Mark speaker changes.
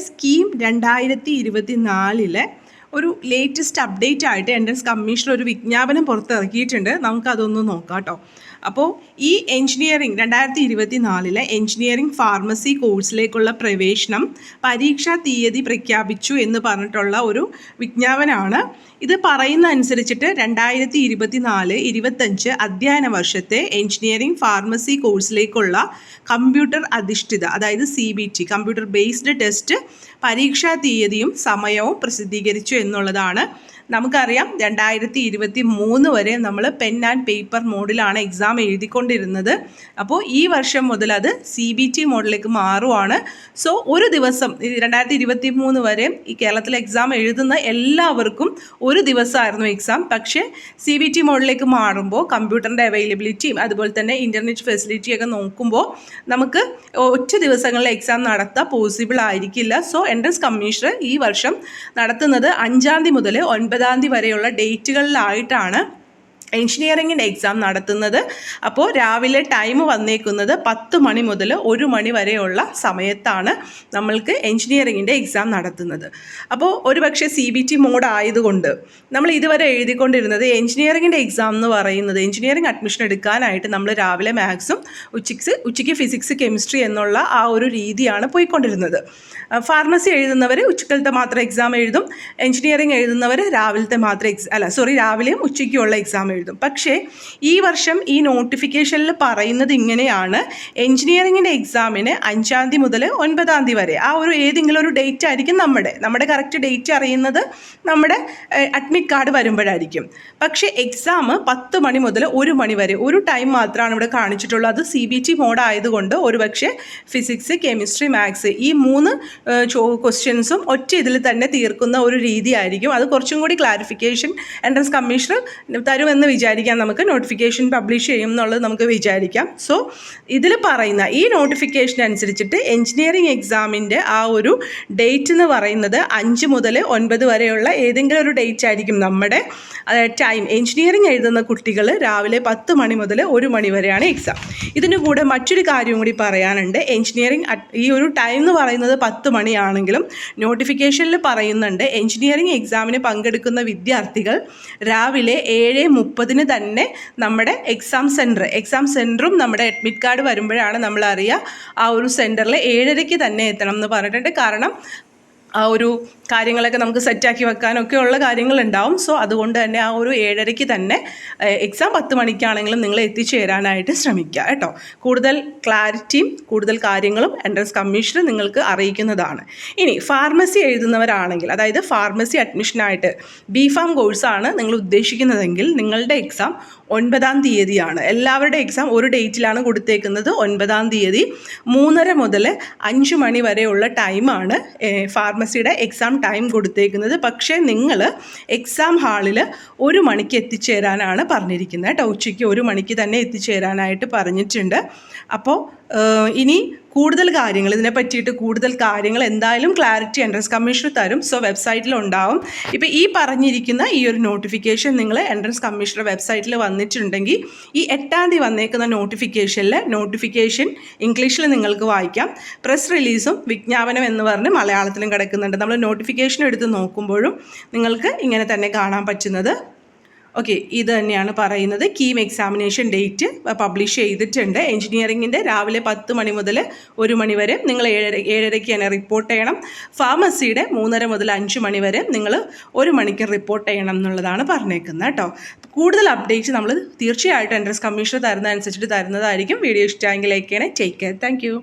Speaker 1: Scheme 2024 ഒരു latest update ആയിട്ട് entrance commission ഒരു വിജ്ഞാപനം പുറത്തിറക്കിയിട്ടുണ്ട്. നമുക്കതൊന്ന് നോക്കാം കേട്ടോ. അപ്പോൾ ഈ എഞ്ചിനീയറിംഗ് 2024 എഞ്ചിനീയറിംഗ് ഫാർമസി കോഴ്സിലേക്കുള്ള പ്രവേശനം പരീക്ഷാ തീയതി പ്രഖ്യാപിച്ചു എന്ന് പറഞ്ഞിട്ടുള്ള ഒരു വിജ്ഞാപനമാണ്. ഇത് പറയുന്ന അനുസരിച്ചിട്ട് 2024-25 അധ്യയന വർഷത്തെ എഞ്ചിനീയറിംഗ് ഫാർമസി കോഴ്സിലേക്കുള്ള കമ്പ്യൂട്ടർ അധിഷ്ഠിത, അതായത് CBT കമ്പ്യൂട്ടർ ബേസ്ഡ് ടെസ്റ്റ് പരീക്ഷാ തീയതിയും സമയവും പ്രസിദ്ധീകരിച്ചു എന്നുള്ളതാണ്. നമുക്കറിയാം 2023 വരെ നമ്മൾ പെൻ ആൻഡ് പേപ്പർ മോഡിലാണ് എക്സാം എഴുതിക്കൊണ്ടിരുന്നത്. അപ്പോൾ ഈ വർഷം മുതൽ അത് CBT മോഡിലേക്ക് മാറുവാണ്. സോ ഒരു ദിവസം 2023 വരെ ഈ കേരളത്തിൽ എക്സാം എഴുതുന്ന എല്ലാവർക്കും ഒരു ദിവസമായിരുന്നു എക്സാം. പക്ഷേ CBT മോഡിലേക്ക് മാറുമ്പോൾ കമ്പ്യൂട്ടറിൻ്റെ അവൈലബിലിറ്റിയും അതുപോലെ തന്നെ ഇൻ്റർനെറ്റ് ഫെസിലിറ്റിയൊക്കെ നോക്കുമ്പോൾ നമുക്ക് ഒറ്റ ദിവസങ്ങളിൽ എക്സാം നടത്താൻ പോസിബിൾ ആയിരിക്കില്ല. സോ എൻട്രൻസ് കമ്മീഷണർ ഈ വർഷം നടത്തുന്നത് 5-ാം തീയതി മുതൽ 9-ാം തീയതി വരെയുള്ള ഡേറ്റുകളിലായിട്ടാണ് എഞ്ചിനീയറിംഗിൻ്റെ എക്സാം നടത്തുന്നത്. അപ്പോൾ രാവിലെ ടൈം വന്നേക്കുന്നത് 10 മണി മുതൽ 1 മണി വരെയുള്ള സമയത്താണ് നമ്മൾക്ക് എഞ്ചിനീയറിംഗിൻ്റെ എക്സാം നടത്തുന്നത്. അപ്പോൾ ഒരുപക്ഷെ CBT മോഡ് ആയതുകൊണ്ട് നമ്മൾ ഇതുവരെ എഴുതിക്കൊണ്ടിരുന്നത് എഞ്ചിനീയറിംഗിൻ്റെ എക്സാം എന്ന് പറയുന്നത് എഞ്ചിനീയറിംഗ് അഡ്മിഷൻ എടുക്കാനായിട്ട് നമ്മൾ രാവിലെ മാത്സും ഉച്ചയ്ക്ക് ഫിസിക്സ് കെമിസ്ട്രി എന്നുള്ള ആ ഒരു രീതിയാണ് പോയിക്കൊണ്ടിരുന്നത്. ഫാർമസി എഴുതുന്നവർ ഉച്ചക്കലത്തെ മാത്രം എക്സാം എഴുതും, എഞ്ചിനീയറിംഗ് എഴുതുന്നവർ രാവിലത്തെ മാത്രം രാവിലെയും ഉച്ചയ്ക്കുള്ള എക്സാം എഴുതും. പക്ഷേ ഈ വർഷം ഈ നോട്ടിഫിക്കേഷനിൽ പറയുന്നത് ഇങ്ങനെയാണ്: എഞ്ചിനീയറിംഗിൻ്റെ എക്സാമിന് 5-ാം തീയതി മുതൽ 9-ാം തീയതി വരെ ആ ഒരു ഏതെങ്കിലും ഒരു ഡേറ്റ് ആയിരിക്കും നമ്മുടെ കറക്റ്റ് ഡേറ്റ് അറിയുന്നത് നമ്മുടെ അഡ്മിറ്റ് കാർഡ് വരുമ്പോഴായിരിക്കും. പക്ഷേ എക്സാം 10 മണി മുതൽ 1 മണി വരെ ഒരു ടൈം മാത്രമാണ് ഇവിടെ കാണിച്ചിട്ടുള്ളത്. അത് CBT മോഡ് ആയതുകൊണ്ട് ഒരുപക്ഷെ ഫിസിക്സ് കെമിസ്ട്രി മാത്സ് ഈ 3 ക്വസ്റ്റ്യൻസും ഒറ്റ ഇതിൽ തന്നെ തീർക്കുന്ന ഒരു രീതിയായിരിക്കും. അത് കുറച്ചും കൂടി ക്ലാരിഫിക്കേഷൻ എൻട്രൻസ് കമ്മീഷണർ തരുമെന്ന് വിചാരിക്കാം. നമുക്ക് നോട്ടിഫിക്കേഷൻ പബ്ലിഷ് ചെയ്യും എന്നുള്ളത് നമുക്ക് വിചാരിക്കാം. സോ ഇതിൽ പറയുന്ന ഈ നോട്ടിഫിക്കേഷൻ അനുസരിച്ചിട്ട് എഞ്ചിനീയറിംഗ് എക്സാമിൻ്റെ ആ ഒരു ഡേറ്റ് എന്ന് പറയുന്നത് 5 മുതൽ 9 വരെയുള്ള ഏതെങ്കിലും ഒരു ഡേറ്റ് ആയിരിക്കും നമ്മുടെ ടൈം. എഞ്ചിനീയറിംഗ് എഴുതുന്ന കുട്ടികൾ രാവിലെ 10 മണി മുതൽ 1 മണി വരെയാണ് എക്സാം. ഇതിന് കൂടെ മറ്റൊരു കാര്യം കൂടി പറയാനുണ്ട്. എഞ്ചിനീയറിംഗ് ഈ ഒരു ടൈം എന്ന് പറയുന്നത് 10 മണിയാണെങ്കിലും നോട്ടിഫിക്കേഷനിൽ പറയുന്നുണ്ട് എഞ്ചിനീയറിംഗ് എക്സാമിന് പങ്കെടുക്കുന്ന വിദ്യാർത്ഥികൾ രാവിലെ 7:30 തന്നെ നമ്മുടെ എക്സാം സെൻറ്ററും നമ്മുടെ അഡ്മിറ്റ് കാർഡ് വരുമ്പോഴാണ് നമ്മൾ അറിയുക ആ ഒരു സെൻറ്ററിൽ 7:30 തന്നെ എത്തണം എന്ന് പറഞ്ഞിട്ടുണ്ട്. കാരണം ആ ഒരു കാര്യങ്ങളൊക്കെ നമുക്ക് സെറ്റാക്കി വെക്കാനൊക്കെ ഉള്ള കാര്യങ്ങളുണ്ടാവും. സോ അതുകൊണ്ട് തന്നെ ആ ഒരു 7:30 തന്നെ എക്സാം 10 മണിക്കാണെങ്കിലും നിങ്ങൾ എത്തിച്ചേരാനായിട്ട് ശ്രമിക്കുക കേട്ടോ. കൂടുതൽ ക്ലാരിറ്റിയും കൂടുതൽ കാര്യങ്ങളും എൻട്രൻസ് കമ്മീഷണർ നിങ്ങൾക്ക് അറിയിക്കുന്നതാണ്. ഇനി ഫാർമസി എഴുതുന്നവരാണെങ്കിൽ, അതായത് ഫാർമസി അഡ്മിഷനായിട്ട് BPharm കോഴ്സാണ് നിങ്ങൾ ഉദ്ദേശിക്കുന്നതെങ്കിൽ നിങ്ങളുടെ എക്സാം 9-ാം തീയതിയാണ്. എല്ലാവരുടെ എക്സാം ഒരു ഡേറ്റിലാണ് കൊടുത്തേക്കുന്നത്. 9-ാം തീയതി 3:30 മുതൽ 5 മണി വരെയുള്ള ടൈമാണ് ഫാർമസിയുടെ എക്സാം ടൈം കൊടുത്തേക്കുന്നത്. പക്ഷേ നിങ്ങൾ എക്സാം ഹാളിൽ 1 മണിക്ക് എത്തിച്ചേരാനാണ് പറഞ്ഞിരിക്കുന്നത് കേട്ടോ. ഉച്ചയ്ക്ക് 1 മണിക്ക് തന്നെ എത്തിച്ചേരാനായിട്ട് പറഞ്ഞിട്ടുണ്ട്. അപ്പോൾ ഇനി കൂടുതൽ കാര്യങ്ങൾ ഇതിനെ പറ്റിയിട്ട് കൂടുതൽ കാര്യങ്ങൾ എന്തായാലും ക്ലാരിറ്റി എൻട്രൻസ് കമ്മീഷണർ തരും. സോ വെബ്സൈറ്റിലുണ്ടാവും. ഇപ്പോൾ ഈ പറഞ്ഞിരിക്കുന്ന ഈ ഒരു നോട്ടിഫിക്കേഷൻ നിങ്ങൾ എൻട്രൻസ് കമ്മീഷണർ വെബ്സൈറ്റിൽ വന്നിട്ടുണ്ടെങ്കിൽ ഈ 8-ാം തീയതി വന്നേക്കുന്ന നോട്ടിഫിക്കേഷൻ ഇംഗ്ലീഷിൽ നിങ്ങൾക്ക് വായിക്കാം. പ്രസ് റിലീസും വിജ്ഞാപനം എന്ന് പറഞ്ഞ് മലയാളത്തിലും കിടക്കുന്നുണ്ട്. നമ്മൾ നോട്ടിഫിക്കേഷൻ എടുത്ത് നോക്കുമ്പോഴും നിങ്ങൾക്ക് ഇങ്ങനെ തന്നെ കാണാൻ പറ്റുന്നത്. ഓക്കെ, ഇത് തന്നെയാണ് പറയുന്നത്. കീം എക്സാമിനേഷൻ ഡേറ്റ് പബ്ലിഷ് ചെയ്തിട്ടുണ്ട്. എഞ്ചിനീയറിംഗിൻ്റെ രാവിലെ 10 മണി മുതൽ 1 മണി വരെ നിങ്ങൾ 7:30 തന്നെ റിപ്പോർട്ട് ചെയ്യണം. ഫാർമസിയുടെ 3:30 മുതൽ 5 മണി വരെ നിങ്ങൾ 1 മണിക്ക് റിപ്പോർട്ട് ചെയ്യണം എന്നുള്ളതാണ് പറഞ്ഞേക്കുന്നത് കേട്ടോ. കൂടുതൽ അപ്ഡേറ്റ് നമ്മൾ തീർച്ചയായിട്ടും എൻട്രൻസ് കമ്മീഷണർ തരുന്നതനുസരിച്ചിട്ട് തരുന്നതായിരിക്കും. വീഡിയോ ഇഷ്ടമെങ്കിൽ ലൈക്ക് ചെയ്യണേ. Take care. Thank you.